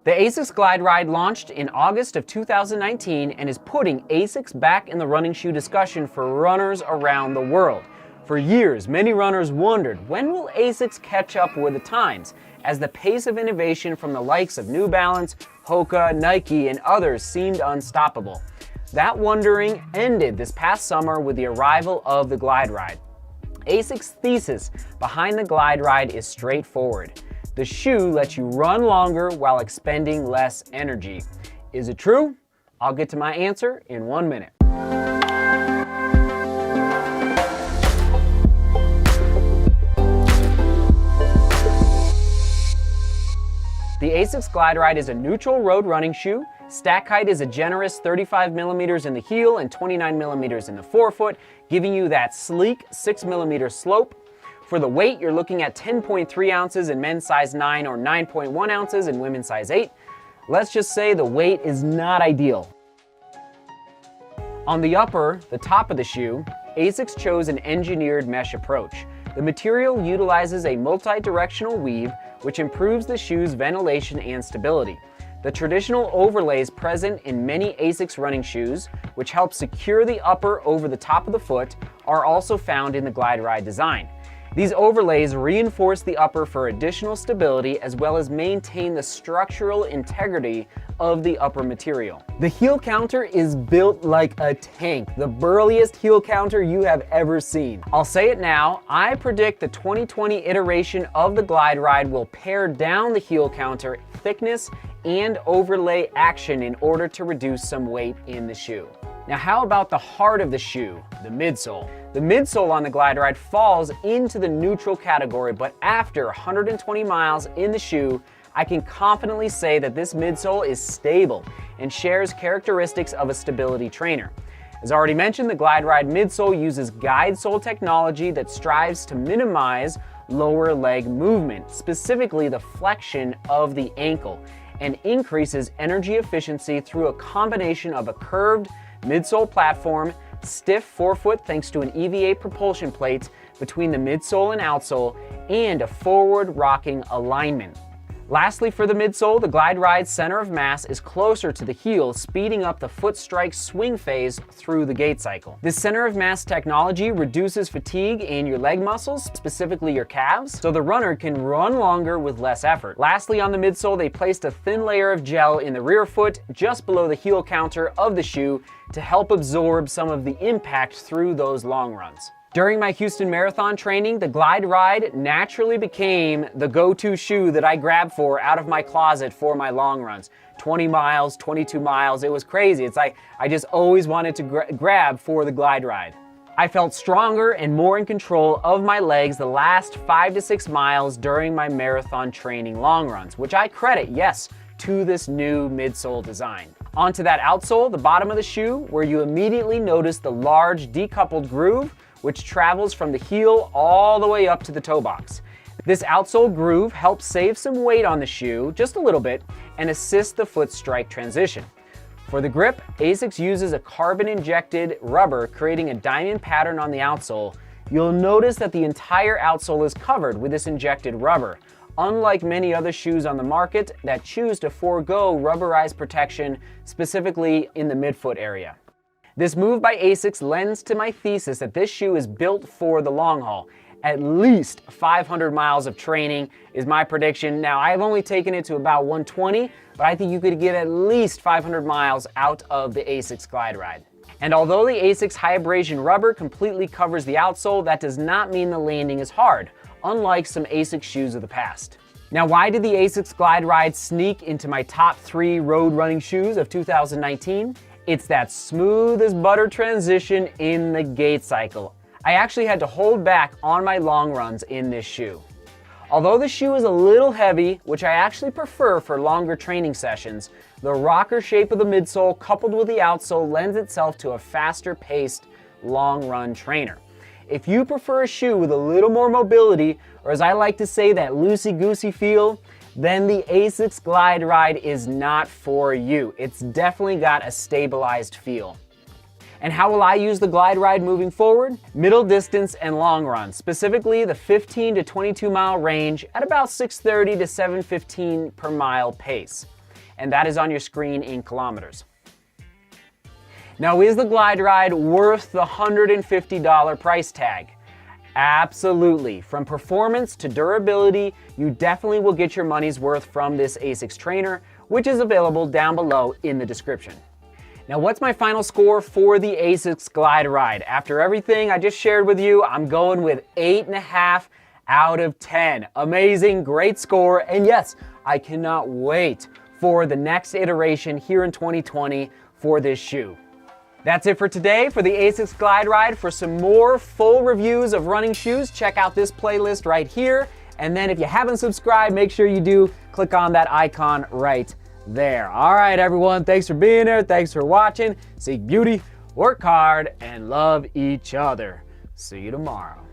The Asics GlideRide launched in August of 2019 and is putting Asics back in the running shoe discussion for runners around the world. For years, many runners wondered, when will Asics catch up with the times, as the pace of innovation from the likes of New Balance, Hoka, Nike, and others seemed unstoppable. That wondering ended this past summer with the arrival of the GlideRide. Asics' thesis behind the GlideRide is straightforward. The shoe lets you run longer while expending less energy. Is it true? I'll get to my answer in 1 minute. The Asics GlideRide is a neutral road running shoe. Stack height is a generous 35 millimeters in the heel and 29 millimeters in the forefoot, giving you that sleek 6 millimeter slope. For the weight, you're looking at 10.3 ounces in men's size 9 or 9.1 ounces in women's size 8. Let's just say the weight is not ideal. On the upper, the top of the shoe, Asics chose an engineered mesh approach. The material utilizes a multi-directional weave, which improves the shoe's ventilation and stability. The traditional overlays present in many Asics running shoes, which help secure the upper over the top of the foot, are also found in the GlideRide design. These overlays reinforce the upper for additional stability as well as maintain the structural integrity of the upper material. The heel counter is built like a tank, the burliest heel counter you have ever seen. I'll say it now, I predict the 2020 iteration of the GlideRide will pare down the heel counter thickness and overlay action in order to reduce some weight in the shoe. Now how about the heart of the shoe, the midsole? The midsole on the GlideRide falls into the neutral category, but after 120 miles in the shoe, I can confidently say that this midsole is stable and shares characteristics of a stability trainer. As already mentioned, the GlideRide midsole uses guide sole technology that strives to minimize lower leg movement, specifically the flexion of the ankle, and increases energy efficiency through a combination of a curved midsole platform, stiff forefoot thanks to an EVA propulsion plate between the midsole and outsole, and a forward rocking alignment. Lastly, for the midsole, the GlideRide's center of mass is closer to the heel, speeding up the foot strike swing phase through the gait cycle. This center of mass technology reduces fatigue in your leg muscles, specifically your calves, so the runner can run longer with less effort. Lastly, on the midsole, they placed a thin layer of gel in the rear foot just below the heel counter of the shoe to help absorb some of the impact through those long runs. During my Houston Marathon training, the GlideRide naturally became the go-to shoe that I grabbed for out of my closet for my long runs. 20 miles, 22 miles, it was crazy. It's like I just always wanted to grab for the GlideRide. I felt stronger and more in control of my legs the last 5 to 6 miles during my marathon training long runs, which I credit, yes, to this new midsole design. Onto that outsole, the bottom of the shoe, where you immediately notice the large decoupled groove, which travels from the heel all the way up to the toe box. This outsole groove helps save some weight on the shoe, just a little bit, and assist the foot strike transition. For the grip, Asics uses a carbon-injected rubber, creating a diamond pattern on the outsole. You'll notice that the entire outsole is covered with this injected rubber, unlike many other shoes on the market that choose to forego rubberized protection, specifically in the midfoot area. This move by Asics lends to my thesis that this shoe is built for the long haul. At least 500 miles of training is my prediction. Now, I've only taken it to about 120, but I think you could get at least 500 miles out of the Asics GlideRide. And although the Asics high abrasion rubber completely covers the outsole, that does not mean the landing is hard, unlike some Asics shoes of the past. Now, why did the Asics GlideRide sneak into my top 3 road running shoes of 2019? It's that smooth as butter transition in the gait cycle. I actually had to hold back on my long runs in this shoe. Although the shoe is a little heavy, which I actually prefer for longer training sessions, the rocker shape of the midsole coupled with the outsole lends itself to a faster paced long run trainer. If you prefer a shoe with a little more mobility, or as I like to say, that loosey-goosey feel, then the Asics GlideRide is not for you. It's definitely got a stabilized feel. And how will I use the GlideRide moving forward? Middle distance and long runs, specifically the 15 to 22 mile range at about 6:30 to 7:15 per mile pace. and that is on your screen in kilometers. Now, is the GlideRide worth the $150 price tag? Absolutely. From performance to durability, you definitely will get your money's worth from this Asics trainer, which is available down below in the description. Now, what's my final score for the Asics GlideRide? After everything I just shared with you, I'm going with 8.5 out of 10. Amazing, great score, and yes, I cannot wait for the next iteration here in 2020 for this shoe. That's it for today for the Asics GlideRide. For some more full reviews of running shoes, check out this playlist right here. And then if you haven't subscribed, make sure you do. Click on that icon right there. All right, everyone, thanks for being here. Thanks for watching. Seek beauty, work hard, and love each other. See you tomorrow.